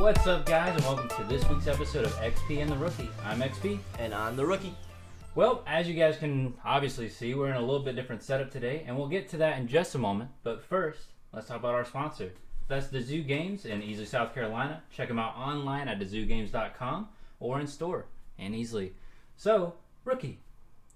What's up, guys, and welcome to this week's episode of XP and the Rookie. I'm XP. And I'm the Rookie. Well, as you guys can obviously see, we're in a little bit different setup today, and we'll get to that in just a moment. But first, let's talk about our sponsor. That's the Zoo Games in Easley, South Carolina. Check them out online at thezoogames.com or in store in Easley. So, Rookie,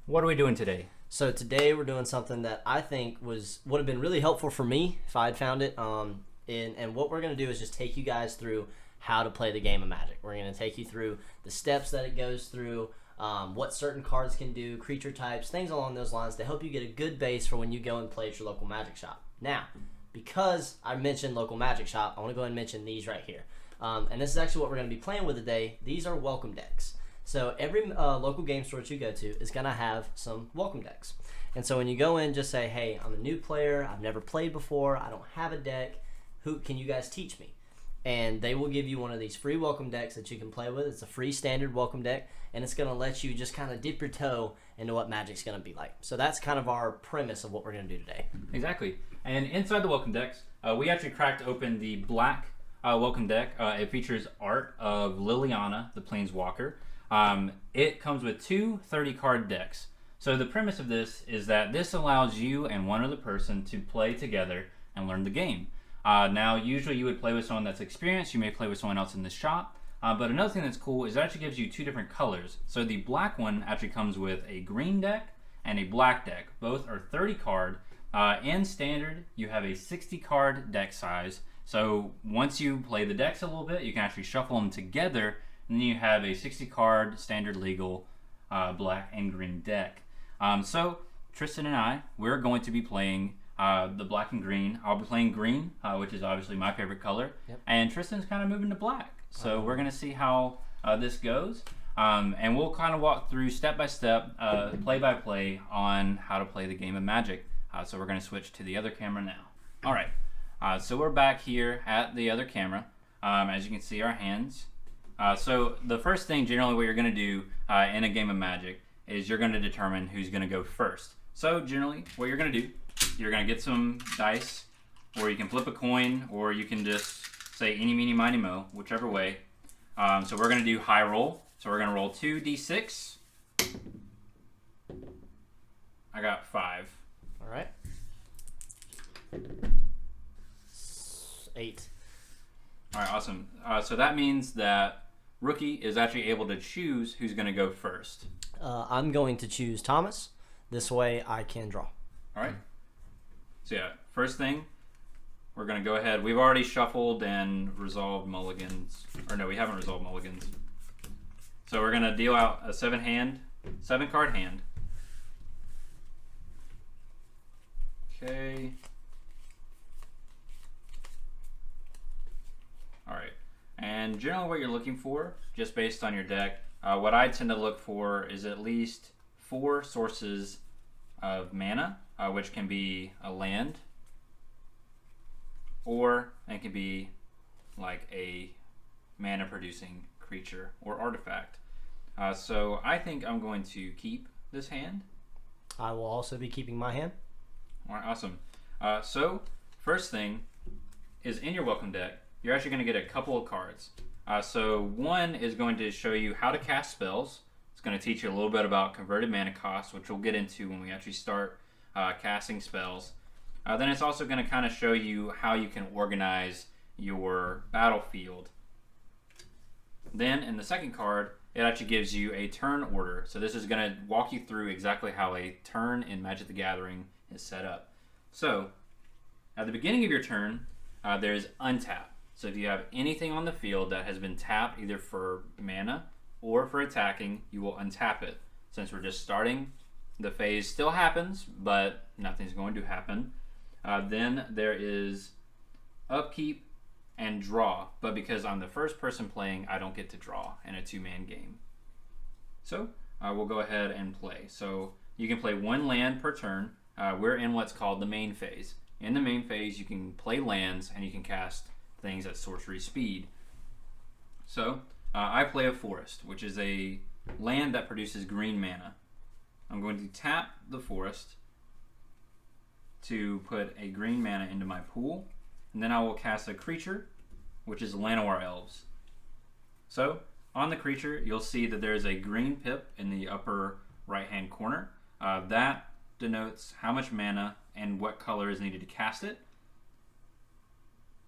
what are we doing today? So today we're doing something that I think would have been really helpful for me if I had found it. And what we're going to do is just take you guys through how to play the game of Magic. We're going to take you through the steps that it goes through, what certain cards can do, creature types, things along those lines to help you get a good base for when you go and play at your local Magic shop. Now, because I mentioned local Magic shop, I want to go ahead and mention these right here. And this is actually what we're going to be playing with today. These are welcome decks. So every local game store that you go to is going to have some welcome decks. And so when you go in, just say, hey, I'm a new player. I've never played before. I don't have a deck. Who can you guys teach me? And they will give you one of these free welcome decks that you can play with. It's a free standard welcome deck, and it's going to let you just kind of dip your toe into what Magic's going to be like. So that's kind of our premise of what we're going to do today. Exactly. And inside the welcome decks, we actually cracked open the black welcome deck. It features art of Liliana, the Planeswalker. It comes with two 30-card decks. So the premise of this is that this allows you and one other person to play together and learn the game. Now, usually you would play with someone that's experienced. You may play with someone else in the shop. But another thing that's cool is it actually gives you two different colors. So the black one actually comes with a green deck and a black deck. Both are 30-card. In standard, you have a 60-card deck size. So once you play the decks a little bit, you can actually shuffle them together. And then you have a 60-card standard legal black and green deck. So Tristan and I, we're going to be playing the black and green. I'll be playing green, which is obviously my favorite color. Yep. And Tristan's kind of moving to black. So we're going to see how this goes. And we'll kind of walk through step by step, play by play on how to play the game of Magic. So we're going to switch to the other camera now. All right. So we're back here at the other camera. As you can see, our hands. So the first thing, generally, what you're going to do in a game of Magic is you're going to determine who's going to go first. So generally, what you're going to do, you're going to get some dice, or you can flip a coin, or you can just say eeny, meeny, miny, mo, whichever way. So we're going to do high roll. So we're going to roll 2d6. I got 5. All right. 8. All right, awesome. So that means that Rookie is actually able to choose who's going to go first. I'm going to choose Thomas. This way I can draw. All right. So yeah, first thing, we're going to go ahead. We've already shuffled and resolved mulligans. Or no, we haven't resolved mulligans. So we're going to deal out a 7-card hand. Okay. All right. And generally what you're looking for, just based on your deck, what I tend to look for is at least 4 sources of mana, which can be a land, or it can be like a mana producing creature or artifact. So I think I'm going to keep this hand. I will also be keeping my hand. All right, awesome. So first thing is in your welcome deck, you're actually going to get a couple of cards. So one is going to show you how to cast spells. It's going to teach you a little bit about converted mana cost, which we'll get into when we actually start casting spells. Then it's also going to kind of show you how you can organize your battlefield. Then in the second card, it actually gives you a turn order. So this is going to walk you through exactly how a turn in Magic the Gathering is set up. So at the beginning of your turn, there's untap. So if you have anything on the field that has been tapped either for mana or for attacking, you will untap it. Since we're just starting, the phase still happens, but nothing's going to happen. Then there is upkeep and draw, but because I'm the first person playing, I don't get to draw in a 2-man game. So we'll go ahead and play. So you can play 1 land per turn. We're in what's called the main phase. In the main phase, you can play lands and you can cast things at sorcery speed. So I play a forest, which is a land that produces green mana. I'm going to tap the forest to put a green mana into my pool, and then I will cast a creature, which is Llanowar Elves. So on the creature, you'll see that there's a green pip in the upper right-hand corner. That denotes how much mana and what color is needed to cast it.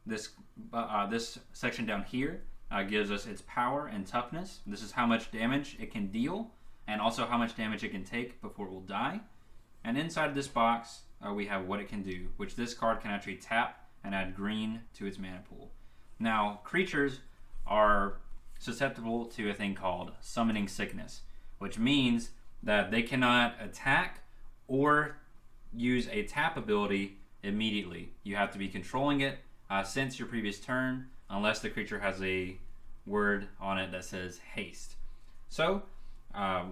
This section down here gives us its power and toughness. This is how much damage it can deal, and also how much damage it can take before it will die. And inside this box, we have what it can do, which this card can actually tap and add green to its mana pool. Now, creatures are susceptible to a thing called Summoning Sickness, which means that they cannot attack or use a tap ability immediately. You have to be controlling it since your previous turn, unless the creature has a word on it that says haste. So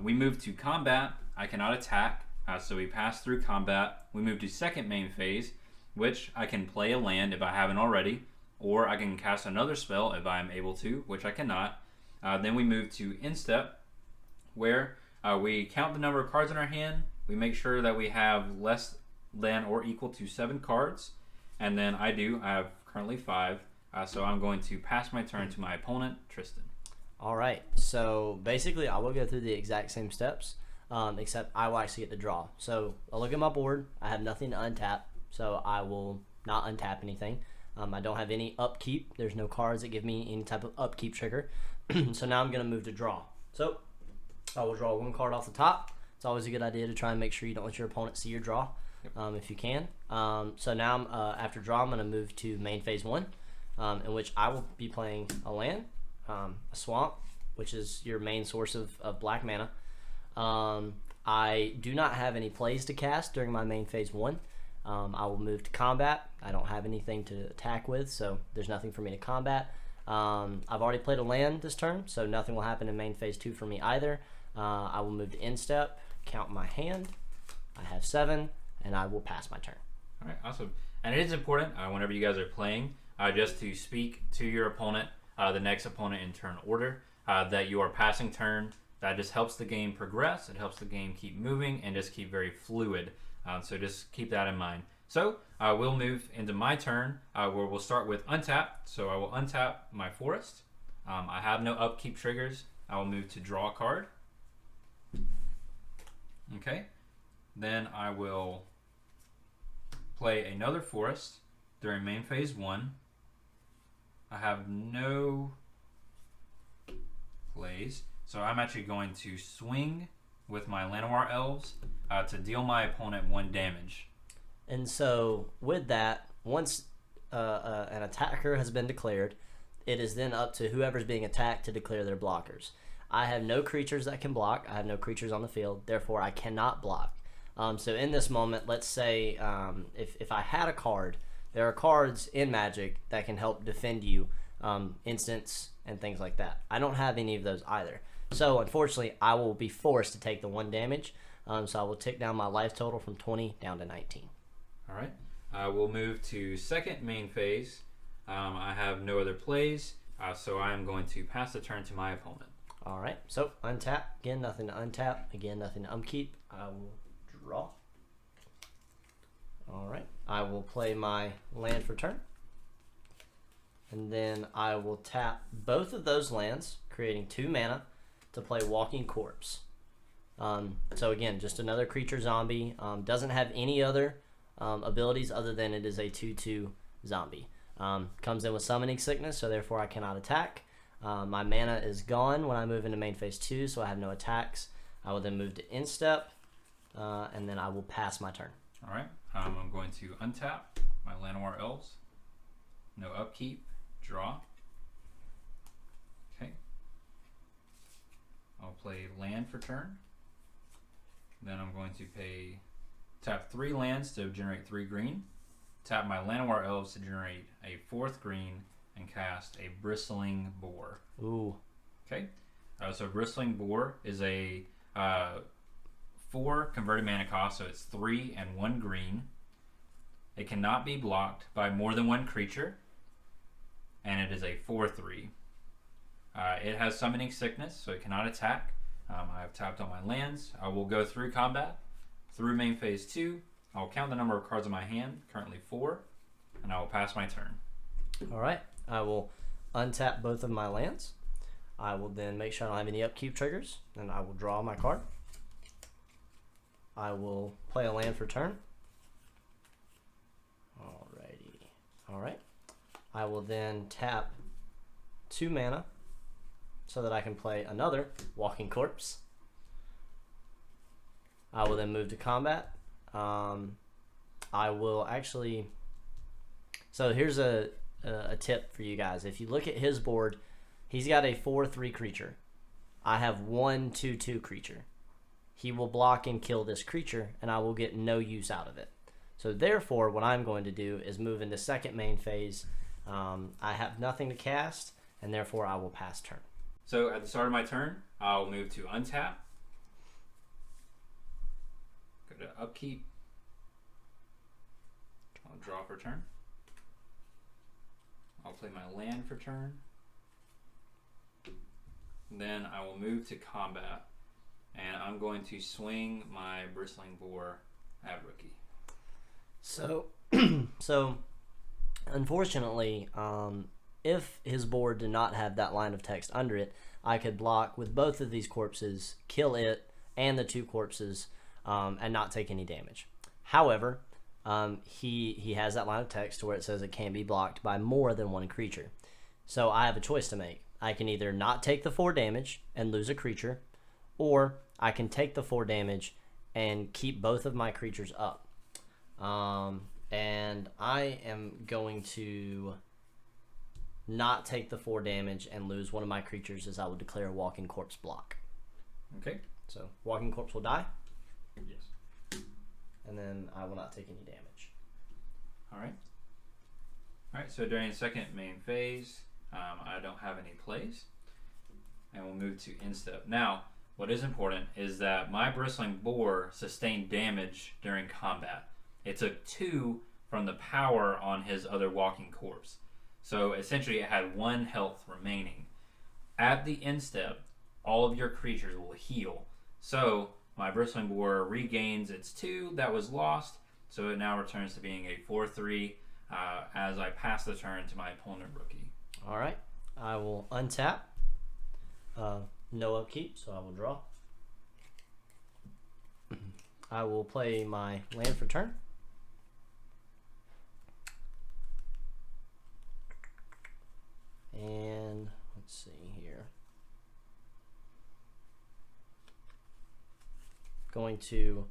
we move to combat. I cannot attack, so we pass through combat. We move to second main phase, which I can play a land if I haven't already, or I can cast another spell if I am able to, which I cannot. Then we move to instep, where we count the number of cards in our hand. We make sure that we have less than or equal to 7 cards, and then I have currently 5. So I'm going to pass my turn to my opponent, Tristan. All right. So basically, I will go through the exact same steps, except I will actually get to draw. So I'll look at my board. I have nothing to untap, so I will not untap anything. I don't have any upkeep. There's no cards that give me any type of upkeep trigger. So now I'm going to move to draw. So I will draw 1 card off the top. It's always a good idea to try and make sure you don't let your opponent see your draw, if you can. So now after draw, I'm going to move to main phase 1. In which I will be playing a land, a swamp, which is your main source of black mana. I do not have any plays to cast during my main phase 1. I will move to combat. I don't have anything to attack with, so there's nothing for me to combat. I've already played a land this turn, so nothing will happen in main phase 2 for me either. I will move to instep, count my hand. I have 7, and I will pass my turn. All right, awesome. And it is important whenever you guys are playing, just to speak to your opponent, the next opponent in turn order, that you are passing turn. That just helps the game progress. It helps the game keep moving and just keep very fluid. So just keep that in mind. So we'll move into my turn, where we'll start with untap. So I will untap my forest. I have no upkeep triggers. I will move to draw a card. Okay. Then I will play another forest during main phase 1. I have no plays, so I'm actually going to swing with my Llanowar Elves to deal my opponent 1 damage. And so with that, once an attacker has been declared, it is then up to whoever's being attacked to declare their blockers. I have no creatures that can block. I have no creatures on the field, therefore I cannot block. So in this moment, let's say if I had a card, there are cards in Magic that can help defend you, instants and things like that. I don't have any of those either. So unfortunately, I will be forced to take the 1 damage. So I will tick down my life total from 20 down to 19. All right. We'll move to second main phase. I have no other plays, so I am going to pass the turn to my opponent. All right. So untap. Again, nothing to untap. Again, nothing to upkeep. I will draw. All right. I will play my land for turn. And then I will tap both of those lands, creating 2 mana to play Walking Corpse. So again, just another creature zombie. Doesn't have any other abilities other than it is a 2/2 zombie. Comes in with Summoning Sickness, so therefore I cannot attack. My mana is gone when I move into main phase 2, so I have no attacks. I will then move to instep, and then I will pass my turn. All right. I'm going to untap my Llanowar Elves. No upkeep. Draw. Okay. I'll play land for turn. Then I'm going to tap 3 lands to generate 3 green. Tap my Llanowar Elves to generate a 4th green and cast a Bristling Boar. Ooh. Okay. So Bristling Boar is a 4 converted mana cost, so it's 3 and 1 green. It cannot be blocked by more than 1 creature, and it is a 4/3. It has Summoning Sickness, so it cannot attack. I have tapped all my lands. I will go through combat, through main phase 2. I will count the number of cards in my hand, currently 4, and I will pass my turn. All right. I will untap both of my lands. I will then make sure I don't have any upkeep triggers, and I will draw my card. I will play a land for turn. Alrighty. Alright. I will then tap 2 mana so that I can play another Walking Corpse. I will then move to combat. I will actually... So here's a tip for you guys. If you look at his board, he's got a 4/3 creature. I have 1/2/2 creature. He will block and kill this creature, and I will get no use out of it. So therefore, what I'm going to do is move into second main phase. I have nothing to cast, and therefore I will pass turn. So at the start of my turn, I'll move to untap. Go to upkeep. I'll draw for turn. I'll play my land for turn. Then I will move to combat, and I'm going to swing my Bristling Boar at Rookie. So, unfortunately, if his board did not have that line of text under it, I could block with both of these corpses, kill it and the 2 corpses, and not take any damage. However, he has that line of text where it says it can be blocked by more than 1 creature. So I have a choice to make. I can either not take the 4 damage and lose a creature, or I can take the 4 damage and keep both of my creatures up. And I am going to not take the 4 damage and lose one of my creatures, as I will declare a Walking Corpse block. Okay. So Walking Corpse will die. Yes. And then I will not take any damage. All right. All right. So during second main phase, I don't have any plays, and we'll move to instep. Now, what is important is that my Bristling Boar sustained damage during combat. It took 2 from the power on his other Walking Corpse. So essentially it had 1 health remaining. At the instep, all of your creatures will heal. So my Bristling Boar regains its 2 that was lost, so it now returns to being a 4/3 as I pass the turn to my opponent Rookie. Alright, I will untap. No upkeep, so I will draw. I will play my land for turn. And let's see here. Going to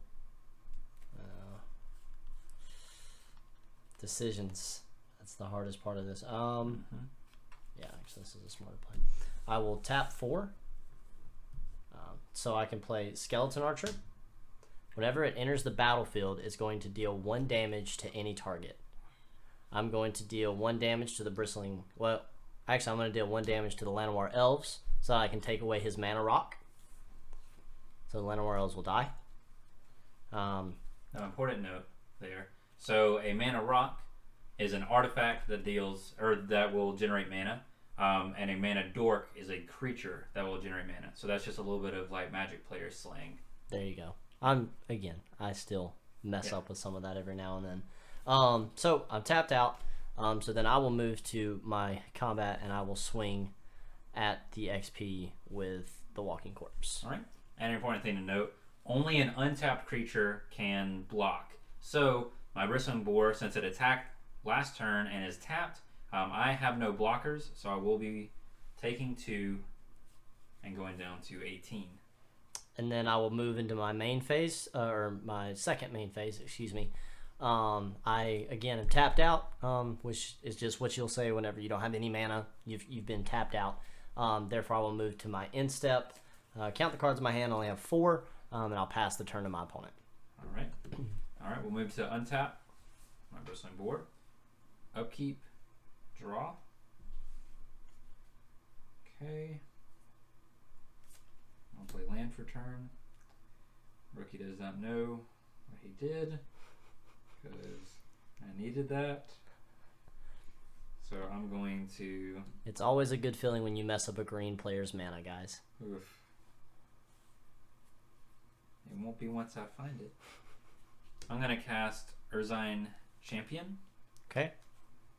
decisions. That's the hardest part of this. Yeah, actually, this is a smarter play. I will tap 4, so I can play Skeleton Archer. Whenever it enters the battlefield, it's going to deal 1 damage to any target. I'm going to deal 1 damage to the Bristling... Well, actually, I'm going to deal 1 damage to the Llanowar Elves, so I can take away his Mana Rock. So the Llanowar Elves will die. Now, important note there. So a Mana Rock is an artifact that deals, or that will generate mana, and a Mana Dork is a creature that will generate mana. So that's just a little bit of like Magic player slang. There you go. I still mess up with some of that every now and then. So I'm tapped out. So then I will move to my combat, and I will swing at the XP with the Walking Corpse. All right. And an important thing to note: only an untapped creature can block. So my Bristling Boar, since it attacked last turn and is tapped, I have no blockers, so I will be taking 2 and going down to 18. And then I will move into my main phase, or my second main phase, excuse me. I again am tapped out, which is just what you'll say whenever you don't have any mana. You've been tapped out. Therefore, I will move to my instep. Count the cards in my hand. I only have 4, and I'll pass the turn to my opponent. All right. All right. We'll move to untap. My Bristling Boar. Upkeep. Draw. Okay. I'll play land for turn. Rookie does not know what he did, because I needed that. So I'm going to... It's always a good feeling when you mess up a green player's mana, guys. Oof. It won't be once I find it. I'm going to cast Urzine Champion. Okay.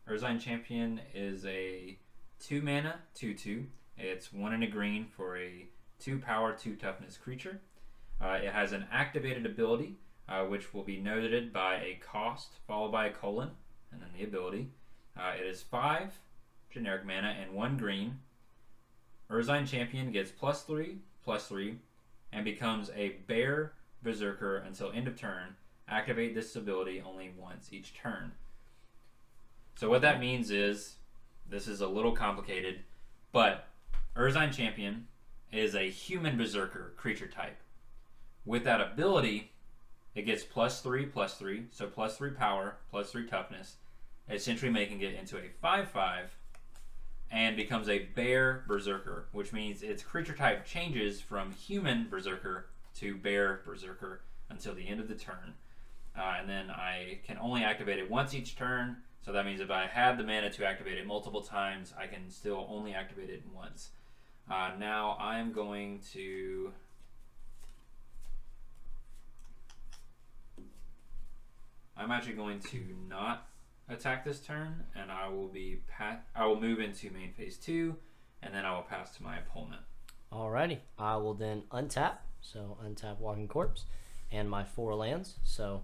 Urzine Champion is a 2 mana, 2/2. It's 1 and a green for a 2 power, 2 toughness creature. It has an activated ability, which will be noted by a cost followed by a colon, and then the ability. It is 5 generic mana and 1 green. Urzine Champion gets +3/+3, and becomes a Bear Berserker until end of turn. Activate this ability only once each turn. So what that means is, this is a little complicated, but Urzine Champion is a human Berserker creature type. With that ability, it gets +3/+3, so +3 power, +3 toughness, essentially making it into a 5/5, and becomes a Bear Berserker, which means its creature type changes from human Berserker to Bear Berserker until the end of the turn. And then I can only activate it once each turn, so that means if I had the mana to activate it multiple times, I can still only activate it once. Now I'm going to... I'm actually going to not attack this turn, and I will move into main phase 2, and then I will pass to my opponent. Alrighty, I will then untap. So untap Walking Corpse and my 4 lands. So,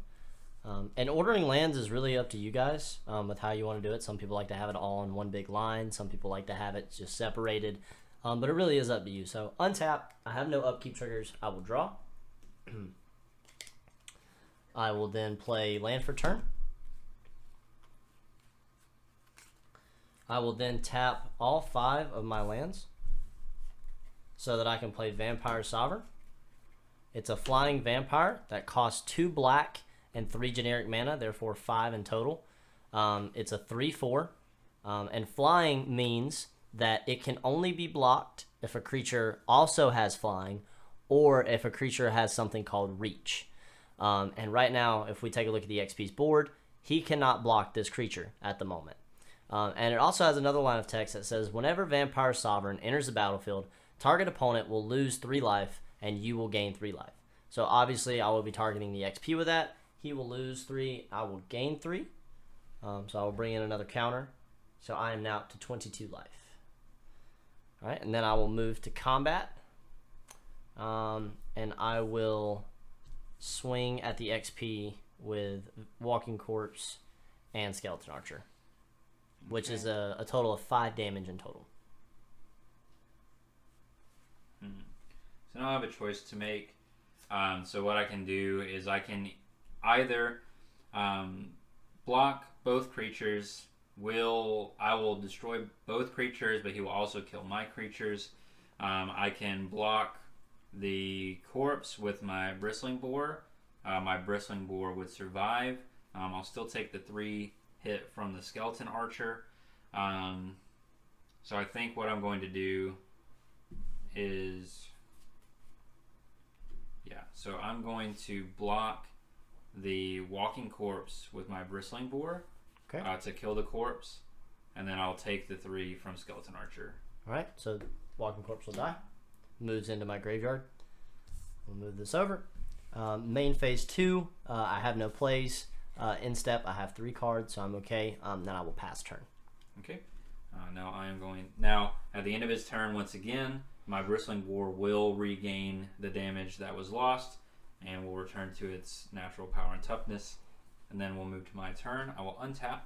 and ordering lands is really up to you guys with how you want to do it. Some people like to have it all in one big line. Some people like to have it just separated. But it really is up to you. So untap. I have no upkeep triggers. I will draw. I will then play land for turn. I will then tap all 5 of my lands so that I can play Vampire Sovereign. It's a flying vampire that costs 2 black and 3 generic mana, therefore 5 in total. It's a 3/4, and flying means that it can only be blocked if a creature also has flying, or if a creature has something called reach. And right now, if we take a look at the XP's board, he cannot block this creature at the moment. And it also has another line of text that says, whenever Vampire Sovereign enters the battlefield, target opponent will lose 3 life and you will gain 3 life. So obviously I will be targeting the XP with that. He will lose 3, I will gain 3. So I will bring in another counter. So I am now up to 22 life. All right, and then I will move to combat. And I will swing at the XP with Walking Corpse and Skeleton Archer, which is a total of 5 damage in total. So now I have a choice to make. So what I can do is I can either block both creatures. I will destroy both creatures, but he will also kill my creatures. I can block the corpse with my Bristling Boar. My Bristling Boar would survive. I'll still take the 3 hit from the Skeleton Archer. So I think what I'm going to do is... so I'm going to block the Walking Corpse with my Bristling Boar to kill the corpse, and then I'll take the 3 from Skeleton Archer. Alright, so Walking Corpse will die. Moves into my graveyard. We'll move this over. Main phase 2, I have no plays. In step, I have 3 cards, so I'm okay. Then I will pass turn. Okay. Now at the end of his turn, once again, my Bristling Boar will regain the damage that was lost and will return to its natural power and toughness. And then we'll move to my turn. I will untap,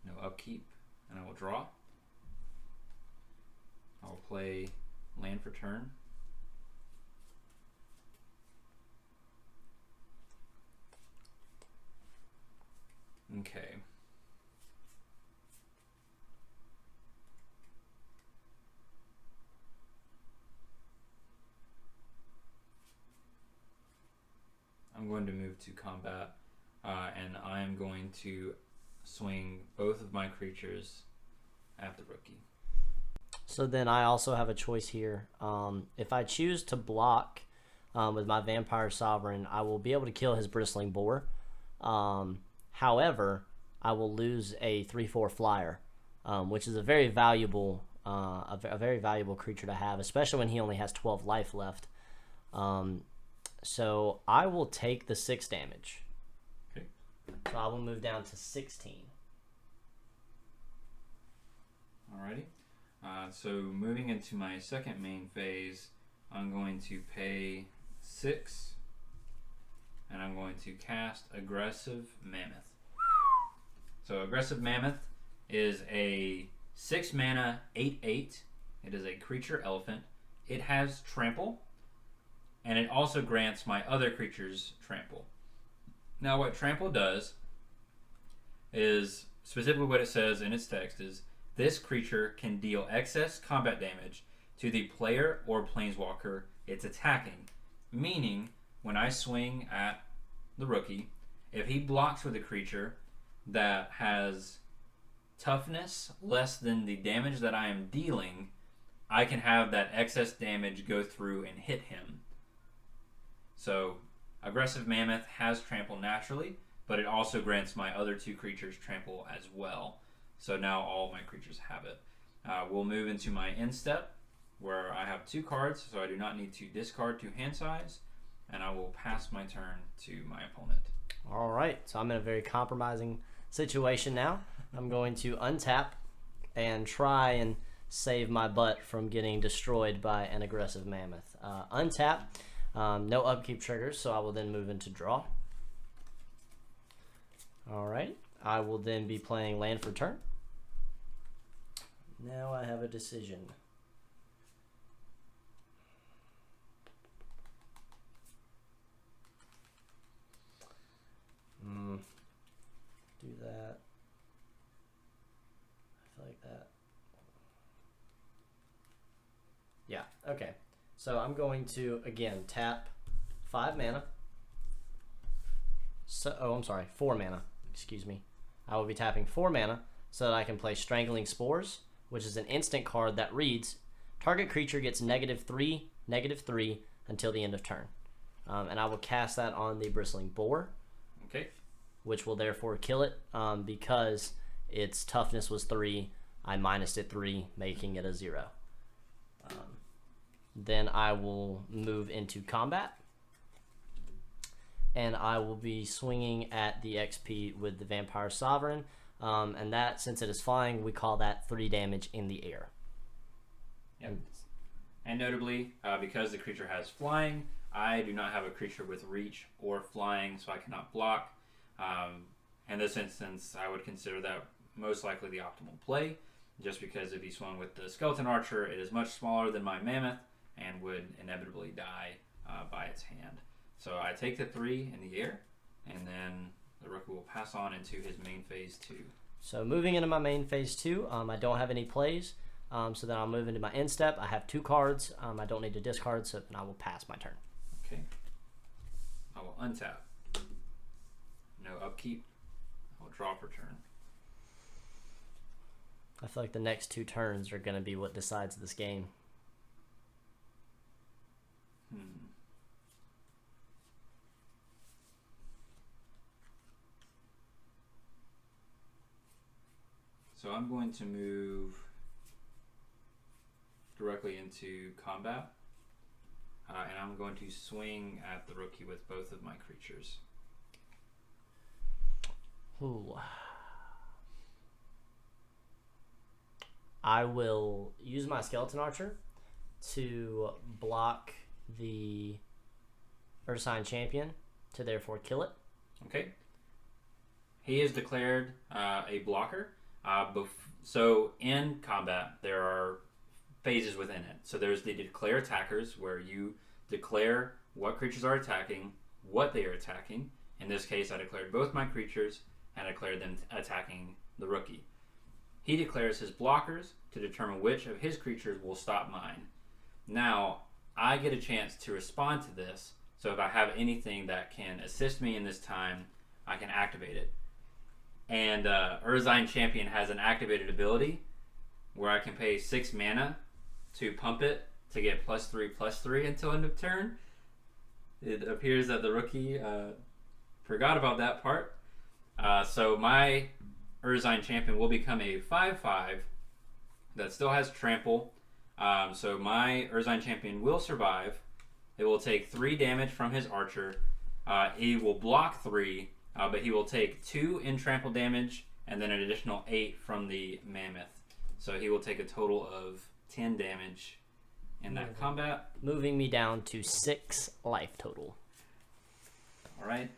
no upkeep, and I will draw. I will play land for turn. Okay. I'm going to move to combat, and I am going to swing both of my creatures at the rookie. So then I also have a choice here. If I choose to block with my Vampire Sovereign, I will be able to kill his Bristling Boar. However, I will lose a 3/4 flyer, which is a very valuable creature to have, especially when he only has 12 life left. So I will take the 6 damage. Okay. So I will move down to 16. Alrighty. So moving into my second main phase, I'm going to pay 6, and I'm going to cast Aggressive Mammoth. So Aggressive Mammoth is a 6 mana 8/8. It is a creature elephant. It has trample, and it also grants my other creatures trample. Now what trample does is, specifically what it says in its text is, this creature can deal excess combat damage to the player or planeswalker it's attacking. Meaning, when I swing at the rookie, if he blocks with a creature that has toughness less than the damage that I am dealing, I can have that excess damage go through and hit him. So, Aggressive Mammoth has trample naturally, but it also grants my other 2 creatures trample as well. So now all my creatures have it. We'll move into my end step, where I have 2 cards, so I do not need to discard 2 hand size, and I will pass my turn to my opponent. All right, so I'm in a very compromising situation now. I'm going to untap and try and save my butt from getting destroyed by an Aggressive Mammoth. Untap, no upkeep triggers, so I will then move into draw. All right, I will then be playing land for turn. Now I have a decision. Do that. I feel like that. Yeah, okay. So I'm going to, again, tap 5 mana. So, I'm sorry, 4 mana. Excuse me. I will be tapping 4 mana so that I can play Strangling Spores, which is an instant card that reads, target creature gets -3/-3 until the end of turn. And I will cast that on the Bristling Boar. Okay. Which will therefore kill it because its toughness was 3. I minused it 3, making it a 0. Then I will move into combat. And I will be swinging at the XP with the Vampire Sovereign. And that, since it is flying, we call that 3 damage in the air. Yep. And notably, because the creature has flying, I do not have a creature with reach or flying, so I cannot block. In this instance, I would consider that most likely the optimal play, just because if he swung with the Skeleton Archer, it is much smaller than my Mammoth and would inevitably die by its hand. So I take the 3 in the air, and then the rookie will pass on into his main phase 2. So moving into my main phase 2, I don't have any plays, so then I'll move into my end step. I have 2 cards. I don't need to discard, so then I will pass my turn. Okay. I will untap. No upkeep. I will draw for turn. I feel like the next 2 turns are going to be what decides this game. So I'm going to move directly into combat, and I'm going to swing at the rookie with both of my creatures. Ooh. I will use my Skeleton Archer to block the Ursine Champion to therefore kill it. Okay. He is declared a blocker. So in combat, there are phases within it. So there's the declare attackers, where you declare what creatures are attacking, what they are attacking. In this case, I declared both my creatures and I declared them attacking the rookie. He declares his blockers to determine which of his creatures will stop mine. Now, I get a chance to respond to this, so if I have anything that can assist me in this time, I can activate it. And Ursine Champion has an activated ability where I can pay 6 mana to pump it to get +3/+3 until end of turn. It appears that the rookie forgot about that part. So my Ursine Champion will become a 5/5 that still has trample. So my Ursine Champion will survive. It will take 3 damage from his archer. He will block 3, but he will take 2 in trample damage and then an additional 8 from the mammoth. So he will take a total of 10 damage in that combat. Moving me down to 6 life total. All right.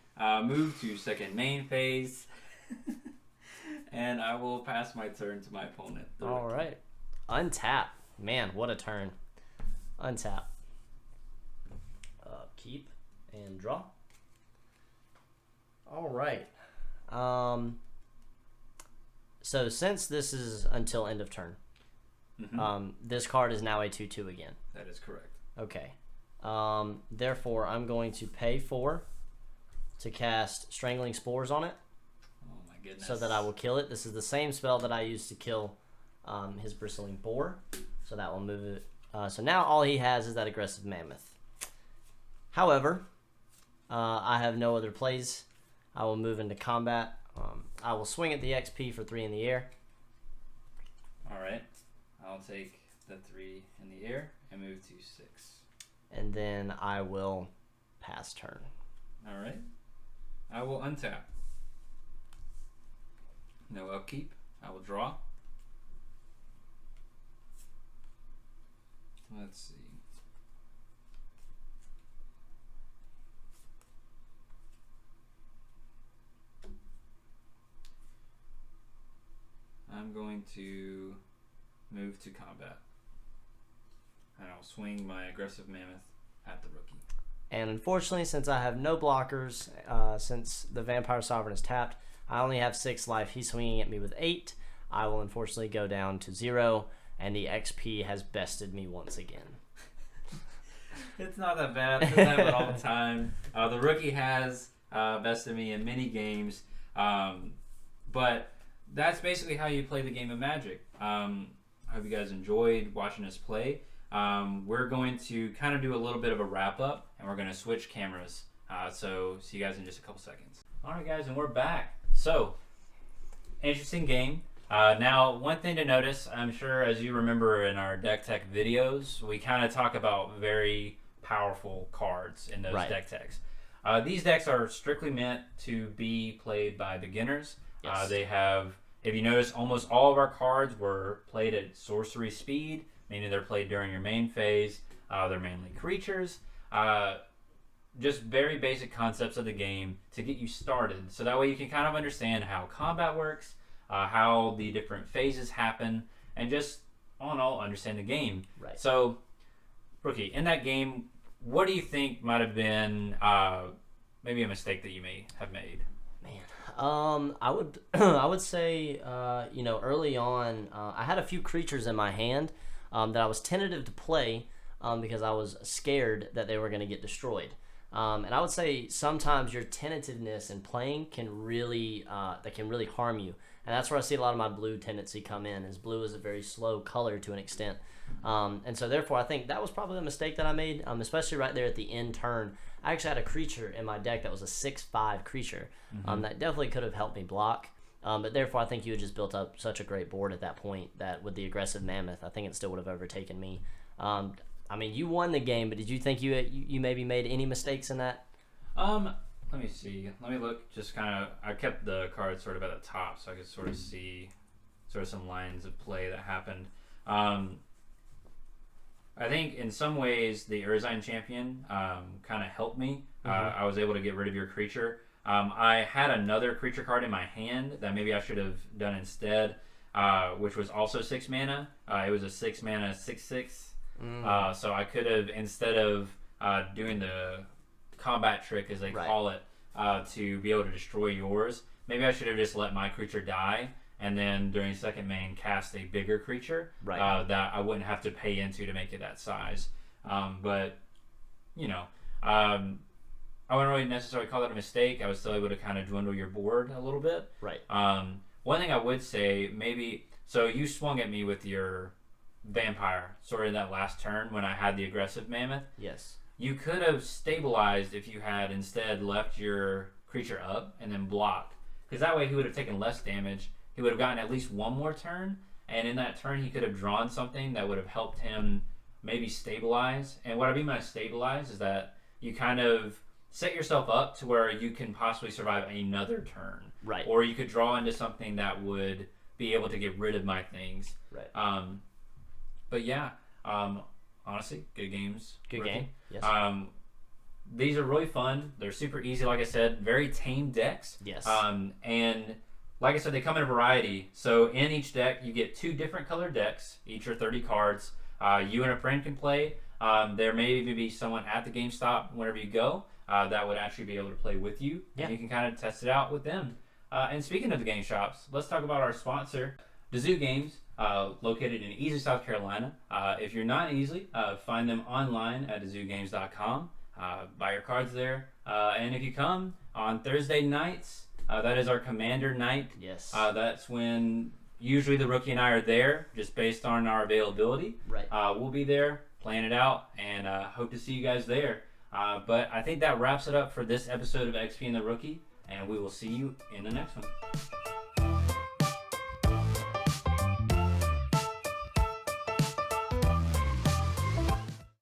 Move to second main phase. And I will pass my turn to my opponent. All right. Untap. Man, what a turn. Untap. Keep and draw. All right. So since this is until end of turn, this card is now a 2/2 again. That is correct. Okay. Therefore, I'm going to pay 4 to cast Strangling Spores on it. Oh my goodness. So that I will kill it. This is the same spell that I used to kill his Bristling Boar. So that will move it. So now all he has is that Aggressive Mammoth. However, I have no other plays. I will move into combat. I will swing at the XP for 3 in the air. All right. I'll take the 3 in the air and move to 6. And then I will pass turn. All right. I will untap. No upkeep. I will draw. Let's see. I'm going to move to combat. And I'll swing my Aggressive Mammoth at the rookie. And unfortunately, since I have no blockers, since the Vampire Sovereign is tapped, I only have 6 life. He's swinging at me with 8. I will unfortunately go down to 0, and the XP has bested me once again. It's not that bad. It doesn't happen all the time. The rookie has bested me in many games. But that's basically how you play the game of Magic. I hope you guys enjoyed watching us play. We're going to kind of do a little bit of a wrap up, and we're going to switch cameras. So see you guys in just a couple seconds. All right, guys, and we're back. So, interesting game. Now, one thing to notice, I'm sure as you remember in our deck tech videos, we kind of talk about very powerful cards in those deck techs. These decks are strictly meant to be played by beginners. Yes. They have, if you notice, almost all of our cards were played at sorcery speed, meaning they're played during your main phase. They're mainly creatures. Just very basic concepts of the game to get you started. So that way you can kind of understand how combat works, how the different phases happen, and just, all in all, understand the game. Right. So, Rookie, in that game, what do you think might have been maybe a mistake that you may have made? Man, I would I would say early on I had a few creatures in my hand that I was tentative to play because I was scared that they were going to get destroyed. And I would say sometimes your tentativeness in playing can really harm you, and that's where I see a lot of my blue tendency come in. Is blue is a very slow color to an extent, and so therefore I think that was probably a mistake that I made, especially right there at the end turn. I actually had a creature in my deck that was a 6/5 creature that definitely could have helped me block, but therefore I think you had just built up such a great board at that point that with the Aggressive Mammoth, I think it still would have overtaken me. I mean, you won the game, but did you think you maybe made any mistakes in that? Let me see. Let me look. Just kind of, I kept the cards sort of at the top so I could sort of see sort of some lines of play that happened. I think in some ways the Urzine Champion kind of helped me. I was able to get rid of your creature. I had another creature card in my hand that maybe I should have done instead, which was also 6 mana. It was a 6 mana 6/6. So I could have, instead of doing the combat trick, as they call it, to be able to destroy yours, maybe I should have just let my creature die, and then during second main cast a bigger creature that I wouldn't have to pay into to make it that size. But, I wouldn't really necessarily call that a mistake. I was still able to kind of dwindle your board a little bit. Right. One thing I would say, maybe, so you swung at me with your Vampire sort of that last turn when I had the Aggressive Mammoth. Yes. You could have stabilized if you had instead left your creature up and then blocked, because that way he would have taken less damage. He would have gotten at least one more turn, and in that turn he could have drawn something that would have helped him maybe stabilize. And what I mean by stabilize is that you kind of set yourself up to where you can possibly survive another turn. Right. Or you could draw into something that would be able to get rid of my things. Right. But yeah, honestly, good games. Good Rookie. game. Yes. These are really fun. They're super easy, like I said, very tame decks. Yes. And like I said, they come in a variety. So in each deck, you get 2 different colored decks. Each are 30 cards. You and a friend can play. There may even be someone at the GameStop whenever you go that would actually be able to play with you. Yeah. And you can kind of test it out with them. And speaking of the game shops, let's talk about our sponsor, Dazoo Games, located in Easley, South Carolina. If you're not in Easley, find them online at DazooGames.com. Buy your cards there. And if you come on Thursday nights, that is our Commander night. Yes. That's when usually the rookie and I are there, just based on our availability. Right. We'll be there, playing it out, and hope to see you guys there. But I think that wraps it up for this episode of XP and the Rookie, and we will see you in the next one.